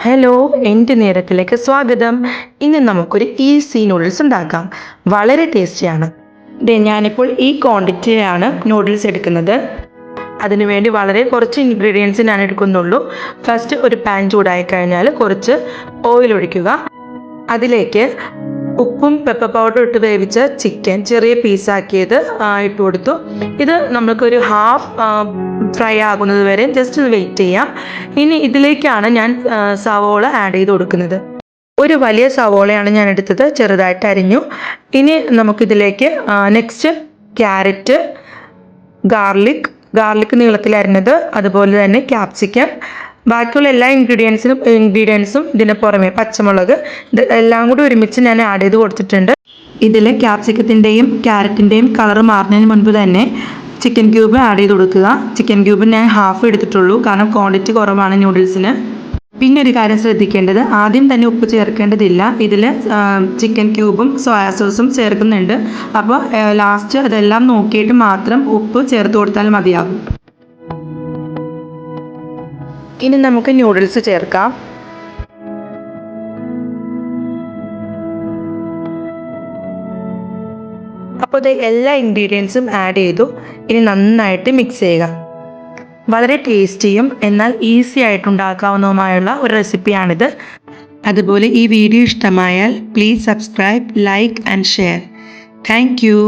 Hello, എൻ്റെ നേരത്തിലേക്ക് സ്വാഗതം. ഇന്ന് നമുക്കൊരു ഈസി നൂഡിൽസ് ഉണ്ടാക്കാം. വളരെ ടേസ്റ്റിയാണ്. ഞാനിപ്പോൾ ഈ ക്വാണ്ടിറ്റിയാണ് നൂഡിൽസ് എടുക്കുന്നത്. അതിനുവേണ്ടി വളരെ കുറച്ച് ഇൻഗ്രീഡിയൻസ് ഞാൻ എടുക്കുന്നുള്ളൂ. ഫസ്റ്റ് ഒരു പാൻ ചൂടായി കഴിഞ്ഞാൽ കുറച്ച് ഓയിൽ ഒഴിക്കുക. അതിലേക്ക് ഉപ്പും പെപ്പർ പൗഡറും ഇട്ട് വേവിച്ച ചിക്കൻ ചെറിയ പീസാക്കിയത് ഇട്ട് കൊടുത്തു. ഇത് നമ്മൾക്കൊരു ഹാഫ് ഫ്രൈ ആകുന്നത് വരെ ജസ്റ്റ് ഒന്ന് വെയിറ്റ് ചെയ്യാം. ഇനി ഇതിലേക്കാണ് ഞാൻ സവോള ആഡ് ചെയ്ത് കൊടുക്കുന്നത്. ഒരു വലിയ സവോളയാണ് ഞാൻ എടുത്തത്, ചെറുതായിട്ട് അരിഞ്ഞു. ഇനി നമുക്കിതിലേക്ക് നെക്സ്റ്റ് ക്യാരറ്റ്, ഗാർലിക് നീളത്തിൽ അരിഞ്ഞത്, അതുപോലെ തന്നെ ക്യാപ്സിക്കം, ബാക്കിയുള്ള എല്ലാ ഇൻഗ്രീഡിയൻസും ഇതിന് പുറമെ പച്ചമുളക്, ഇത് എല്ലാം കൂടി ഒരുമിച്ച് ഞാൻ ആഡ് ചെയ്ത് കൊടുത്തിട്ടുണ്ട്. ഇതിൽ ക്യാപ്സിക്കത്തിൻ്റെയും ക്യാരറ്റിൻ്റെയും കളർ മാറുന്നതിന് മുൻപ് തന്നെ ചിക്കൻ ക്യൂബ് ആഡ് ചെയ്ത് കൊടുക്കുക. ചിക്കൻ ക്യൂബ് ഞാൻ ഹാഫ് എടുത്തിട്ടുള്ളൂ, കാരണം ക്വാണ്ടിറ്റി കുറവാണ് നൂഡിൽസിന്. പിന്നെ ഒരു കാര്യം ശ്രദ്ധിക്കേണ്ടത്, ആദ്യം തന്നെ ഉപ്പ് ചേർക്കേണ്ടതില്ല. ഇതിൽ ചിക്കൻ ക്യൂബും സോയാ സോസും ചേർക്കുന്നുണ്ട്. അപ്പോൾ ലാസ്റ്റ് അതെല്ലാം നോക്കിയിട്ട് മാത്രം ഉപ്പ് ചേർത്ത് കൊടുത്താൽ മതിയാകും. ഇനി നമുക്ക് നൂഡിൽസ് ചേർക്കാം. അപ്പോൾ ഇത് എല്ലാ ഇൻഗ്രീഡിയൻസും ആഡ് ചെയ്തു. ഇനി നന്നായിട്ട് മിക്സ് ചെയ്യുക. വളരെ ടേസ്റ്റിയും എന്നാൽ ഈസി ആയിട്ടുണ്ടാക്കാവുന്നതുമായുള്ള ഒരു റെസിപ്പിയാണിത്. അതുപോലെ ഈ വീഡിയോ ഇഷ്ടമായാൽ please subscribe, like and share. Thank you.